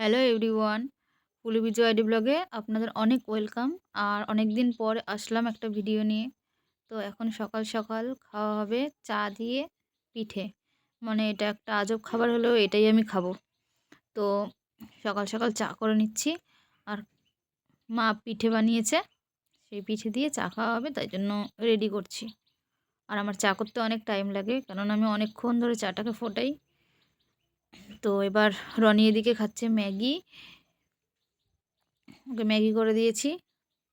Hello everyone, ফুলি বিজয় ID ব্লগে আপনাদের অনেক ওয়েলকাম। আর অনেক দিন পর আসলাম একটা ভিডিও নিয়ে। তো এখন সকাল সকাল খাওয়া হবে চা দিয়ে পিঠে। মানে এটা একটা আজব খাবার হলেও এটাই আমি খাবো। তো সকাল সকাল চা করে নিচ্ছি। আর মা পিঠে বানিয়েছে, সেই পিঠে দিয়ে চা খাওয়া হবে, তাই জন্য রেডি করছি। আর আমার চা করতে অনেক টাইম লাগে, কারণ আমি অনেকক্ষণ ধরে চাটাকে ফোটাই। তো এবার রনি এদিকে খাচ্ছে ম্যাগি, ওকে ম্যাগি করে দিয়েছি,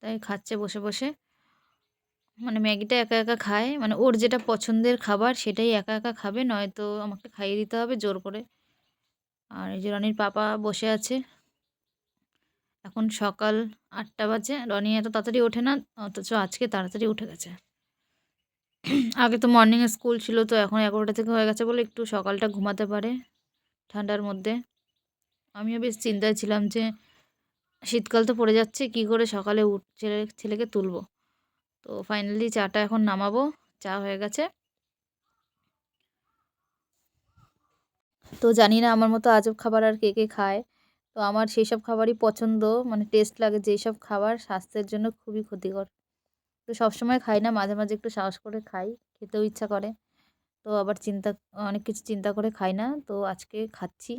তাই খাচ্ছে বসে বসে। মানে ম্যাগিটা একা একা খায়, মানে ওর যেটা পছন্দের খাবার সেটাই একা একা খাবে, নয়তো আমাকে খাইয়ে দিতে হবে জোর করে। আর এই যে রনির পাপা বসে আছে। এখন সকাল 8টা বাজে। রনি এত তাড়াতাড়ি ওঠে না, অথচ আজকে তাড়াতাড়ি উঠে গেছে। আগে তো মর্নিংয়ে স্কুল ছিল, তো এখন 11টা থেকে হয়ে গেছে বলে একটু সকালটা ঘুমাতে পারে ঠান্ডার মধ্যে। আমিও বেশ চিন্তায় ছিলাম যে শীতকাল তো পড়ে যাচ্ছে, কি করে সকালে ছেলেকে তুলবো। তো ফাইনালি চাটা এখন নামাবো, চা হয়ে গেছে। তো জানি না আমার মতো আজব খাবার আর কে কে খায়। তো আমার সেই সব খাবারই পছন্দ, মানে টেস্ট লাগে যেই সব খাবার স্বাস্থ্যের জন্য খুবই ক্ষতিকর। তো সবসময় খাই না, মাঝে মাঝে একটু সাহস করে খাই, খেতেও ইচ্ছা করে। তো আবার অনেক কিছু চিন্তা করে খাই না, তো আজকে খাচ্ছি।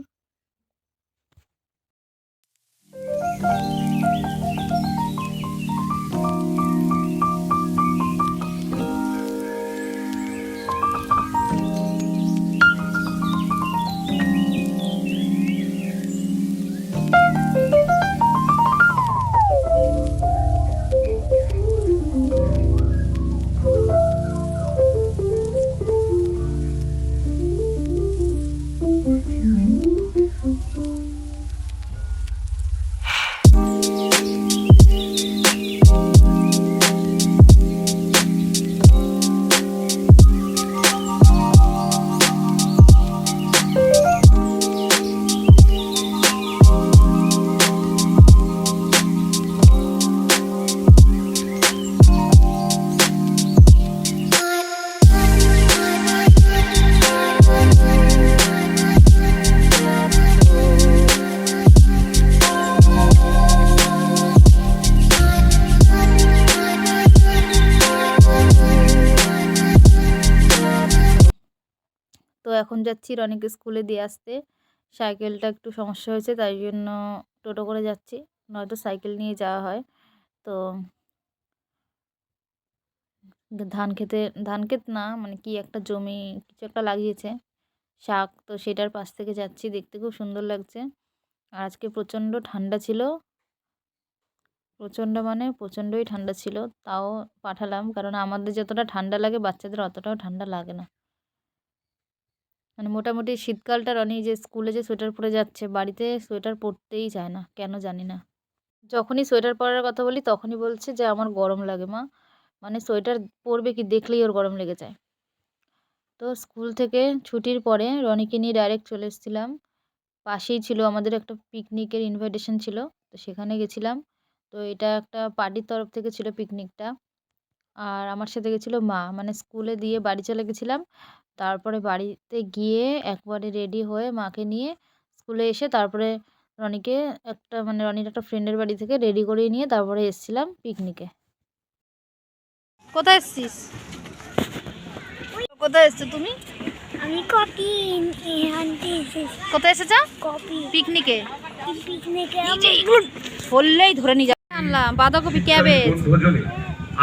তো এখন যাচ্ছি রনিকে স্কুলে দিয়ে আসতে। সাইকেলটা একটু সমস্যা হয়েছে, তাই জন্য টোটো করে যাচ্ছি, নয়তো সাইকেল নিয়ে যাওয়া হয়। তো ধান ক্ষেত না, মানে কি একটা জমি, কিছু একটা লাগিয়েছে শাক, তো সেটার পাশ থেকে যাচ্ছি, দেখতে খুব সুন্দর লাগছে। আর আজকে প্রচণ্ড ঠান্ডা ছিল, প্রচণ্ড মানে প্রচণ্ডই ঠান্ডা ছিল। তাও পাঠালাম, কারণ আমাদের যতটা ঠান্ডা লাগে বাচ্চাদের অতটাও ঠান্ডা লাগে না। মানে মোটামুটি শীতকালটা রনি যে স্কুলে যে সোয়েটার পরে যাচ্ছে, বাড়িতে সোয়েটার পরতেই চায় না, কেন জানি না। যখনই সোয়েটার পরার কথা বলি তখনই বলছে যে আমার গরম লাগে মা। মানে সোয়েটার পরবে কি দেখলেই ওর গরম লেগে যায়। তো স্কুল থেকে ছুটির পরে রনিকে নিয়ে ডাইরেক্ট চলে এসেছিলাম। পাশেই ছিল আমাদের একটা পিকনিকের ইনভাইটেশন ছিল, তো সেখানে গেছিলাম। তো এটা একটা পার্টির তরফ থেকে ছিল পিকনিকটা। আর আমার সাথে গেছিলো মা, মানে স্কুলে দিয়ে বাড়ি চলে গেছিলাম। তারপরে বাড়িতে গিয়ে একবারে রেডি হয়ে মাকে নিয়ে স্কুলে এসে তারপরে রনিকে মানে রনির একটা ফ্রেন্ডের বাড়ি থেকে রেডি করিয়ে নিয়ে তারপরে এসেছিলাম পিকনিকে। কোথায় এসছিস? কোথায় এসছো তুমি? আমি কপি আনতে এসেছি। কোথায় এসেছো? কপি পিকনিকে। পিকনিকে বললেই ধরে নিয়ে যাবে। আনলাম বাঁধাকপি, ক্যাবেজ।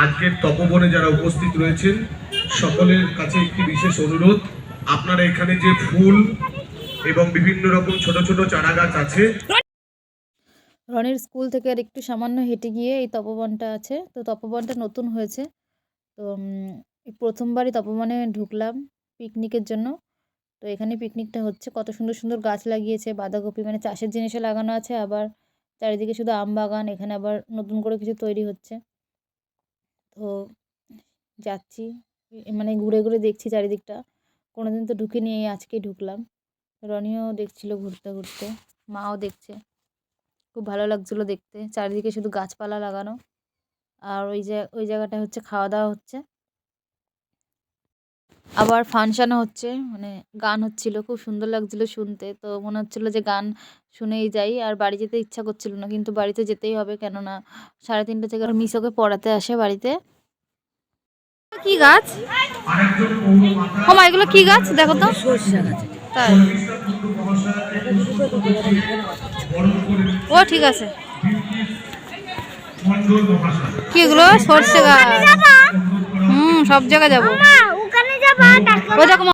আজকের তপবনে যারা উপস্থিত রয়েছেন সকলের কাছে একটি বিশেষ অনুরোধ, আপনারা এখানে যে ফুল এবং বিভিন্ন রকম ছোট ছোট চারা গাছ আছে। রনির স্কুল থেকে আর একটু সামান্য হেঁটে গিয়ে এই তপবনটা আছে। তো তপবনটা নতুন হয়েছে। তো এই প্রথমবারই তপবনে ঢুকলাম পিকনিকের জন্য। তো এখানে পিকনিকটা হচ্ছে, কত সুন্দর সুন্দর গাছ লাগিয়েছে, বাঁধাকপি মানে চাষের জিনিসও লাগানো আছে, আবার চারিদিকে শুধু আম বাগান, এখানে আবার নতুন করে কিছু তৈরি হচ্ছে। তো যাচ্ছি, মানে ঘুরে ঘুরে দেখছি চারিদিকটা, কোনোদিন তো ঢুকিনি, আজকেই ঢুকলাম। রনিও দেখছিল ঘুরতে ঘুরতে, মাও দেখছে, খুব ভালো লাগছিলো দেখতে, চারিদিকে শুধু গাছপালা লাগানো। আর ওই জায়গাটা হচ্ছে খাওয়া দাওয়া হচ্ছে, আবার ফাংশানও হচ্ছে, মানে গান হচ্ছিল, খুব সুন্দর লাগছিল শুনতে। তো মনে হচ্ছিলো যে গান শুনেই যাই। আর বাড়ি যেতে ইচ্ছা করছিল না, কিন্তু বাড়িতে যেতেই হবে, কেননা 3:30 থেকে মিশোকে পড়াতে আসে বাড়িতে। কি গাছ? আরেকজন পৌরমাতা ও মা, এগুলো কি গাছ দেখো তো। তাই? শর্মিষ্ঠা কুণ্ডু মহাশয়কে পুষ্পস্তবক দিয়ে বরণ করে ও ঠিক আছে। মণ্ডল মহাশয় কি এগুলো? সর্ষে গাছ। সব জায়গায় যাবো। মা ওখানে যাবা টাকা ওই দেখো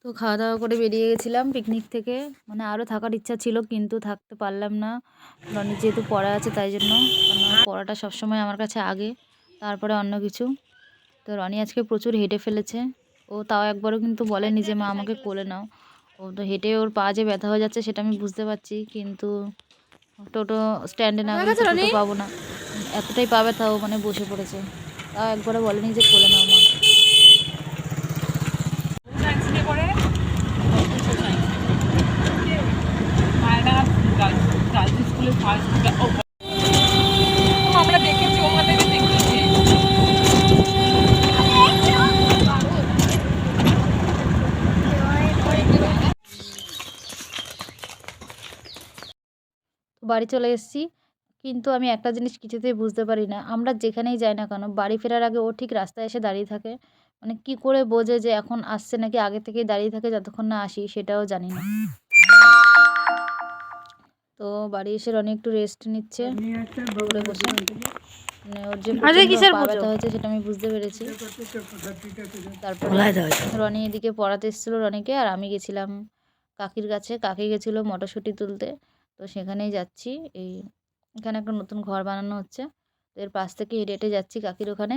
তো খাওয়া দাওয়া করে বেরিয়ে গেছিলাম পিকনিক থেকে। মানে আরও থাকার ইচ্ছা ছিল, কিন্তু থাকতে পারলাম না। রনির যেহেতু পড়া আছে তাই জন্য, কারণ পড়াটা সবসময় আমার কাছে আগে, তারপরে অন্য কিছু। তো রনি আজকে প্রচুর হেঁটে ফেলেছে। ও তাও একবারও কিন্তু বলেনি যে মা আমাকে কোলে নাও। ও তো হেঁটে ওর পা যে ব্যথা হয়ে যাচ্ছে সেটা আমি বুঝতে পারছি, কিন্তু টোটো স্ট্যান্ডে না গেলে তো টোটো পাবো না, এতটাই পা ব্যথা ও মানে বসে পড়েছে। তাও একবারও বলেনি যে কোলে নাও মা। আমরা দেখেছি ওখান থেকে দেখেছি। বাড়ি চলে এসেছি, কিন্তু আমি একটা জিনিস কিছুতেই বুঝতে পারি না, আমরা যেখানেই যাই না কেন বাড়ি ফেরার আগে ও ঠিক রাস্তায় এসে দাঁড়িয়ে থাকে। মানে কি করে বোঝে যে এখন আসছে, নাকি আগে থেকেই দাঁড়িয়ে থাকে যতক্ষণ না আসি, সেটাও জানি না। তো বাড়ি এসে রনি একটু রেস্ট নিচ্ছে উপরে বসে। মানে ওর যে প্রচণ্ড পা ব্যথা হয়েছে সেটা আমি বুঝতে পেরেছি। তারপর রনি এদিকে পড়াতে এসেছিলো রনিকে, আর আমি গেছিলাম কাকির কাছে। কাকি গেছিলো মটরশুঁটি তুলতে, তো সেখানেই যাচ্ছি। এখানে একটা নতুন ঘর বানানো হচ্ছে, তো এর পাশ থেকে হেঁটে হেঁটে যাচ্ছি কাকির ওখানে।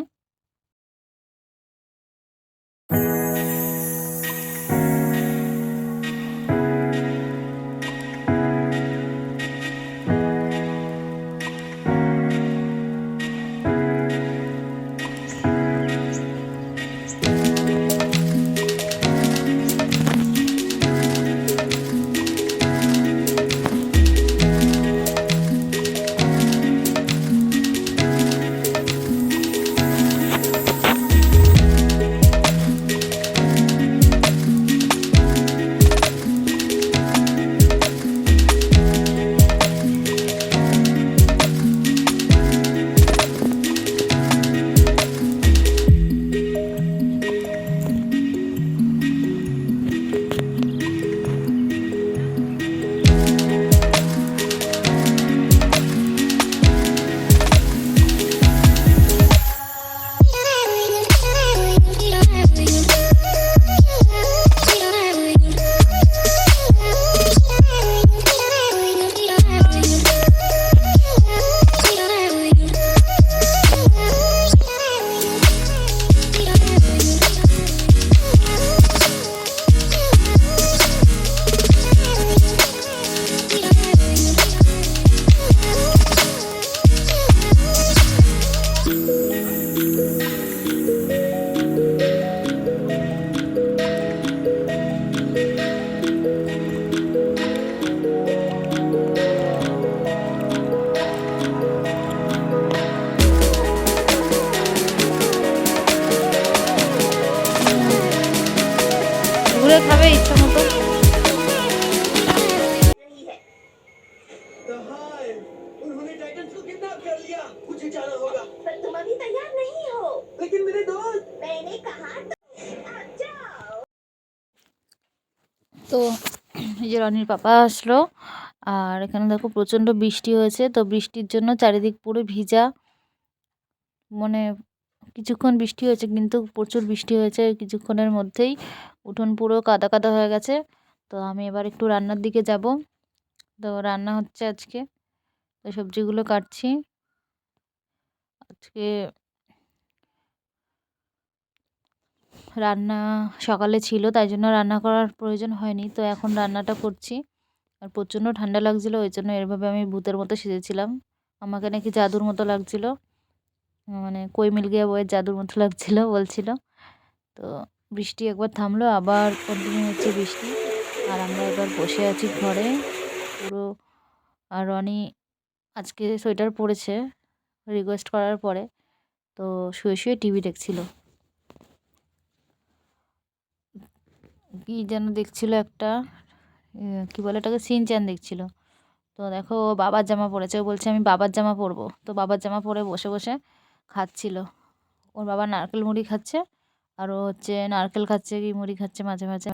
এই যে রনির পাপা আসলো, আর এখানে দেখো প্রচণ্ড বৃষ্টি হয়েছে, তো বৃষ্টির জন্য চারিদিক পুরো ভিজা। মানে কিছুক্ষণ বৃষ্টি হয়েছে, কিন্তু প্রচুর বৃষ্টি হয়েছে কিছুক্ষণের মধ্যেই, উঠোন পুরো কাদা কাদা হয়ে গেছে। তো আমি এবার একটু রান্নার দিকে যাব। তো রান্না হচ্ছে আজকে, তো সবজিগুলো কাটছি। আজকে রান্না সকালে ছিল, তাই জন্য রান্না করার প্রয়োজন হয়নি, তো এখন রান্নাটা করছি। আর প্রচণ্ড ঠান্ডা লাগছিলো, ওই জন্য এভাবে আমি ভূতের মতো সেজেছিলাম। আমাকে নাকি জাদুর মতো লাগছিল, মানে কই মিল গিয়া বইয়ের জাদুর মতো লাগছিল বলছিল। তো বৃষ্টি একবার থামলো, আবার কন্টিনিউ হচ্ছে বৃষ্টি। আর আমরা এবার বসে আছি ঘরে পুরো। আর রনি আজকে সোয়েটার পরেছে রিকোয়েস্ট করার পরে, তো শুয়ে শুয়ে টিভি দেখছিল। কি যেন দেখছিল একটা, কি বলে এটাকে, সিনচ্যান দেখছিল। তো দেখো ও বাবার জামা পরেছে, ও বলছে আমি বাবার জামা পরবো, তো বাবার জামা পরে বসে বসে খাচ্ছিল। ওর বাবা নারকেল মুড়ি খাচ্ছে, আর ও হচ্ছে নারকেল খাচ্ছে কি মুড়ি খাচ্ছে মাঝে মাঝে।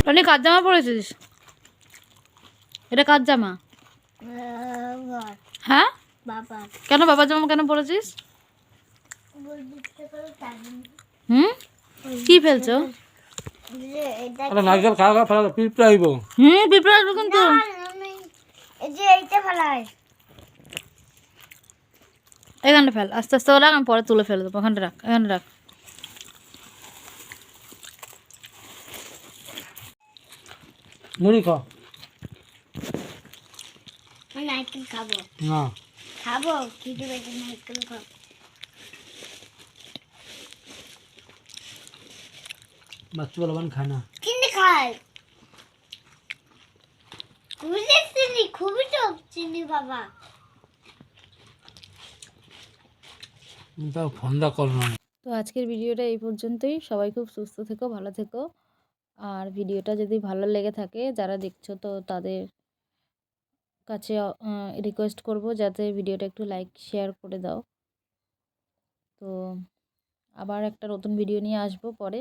রনি কার জামা পরেছিস? এটা কার জামা? হ্যাঁ, বাবা কেন বাবার জামা কেন পরেছিস? কি ফেলছো? আরে নারকেল খাওয়া খাওয়া ফেলা পিঁপড়ে আইব। পিঁপড়ে আসবে কিন্তু। এই যে এইটা ফেলাই এখানে ফেল, আস্তে আস্তে রাখ, আমি পরে তুলে ফেলে দেবো। ওখানে রাখ, এখানে রাখ। মুড়ি খা নারকেল খাবো না খাবো খিদে পেটে নারকেল খাবো বাচ্চা বলবান খায় না। কিনে খাই বুঝেছিস খুবই টক চিনি বাবা তাও ফন্দা কর না। তো আজকের ভিডিওটা এই পর্যন্তই। সবাই খুব সুস্থ থেকো, ভালো থেকো। আর ভিডিওটা যদি ভালো লেগে থাকে, যারা দেখছো, তো তাদের কাছে রিকোয়েস্ট করব যাতে ভিডিওটা একটু লাইক শেয়ার করে দাও। তো আবার একটা নতুন ভিডিও নিয়ে আসবো পরে।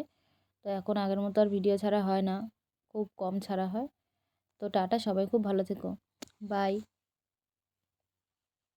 তো এখন আগের মতো আর ভিডিও ছাড়া হয় না, খুব কম ছাড়া হয়। তো টাটা, সবাই খুব ভালো থেকো, বাই।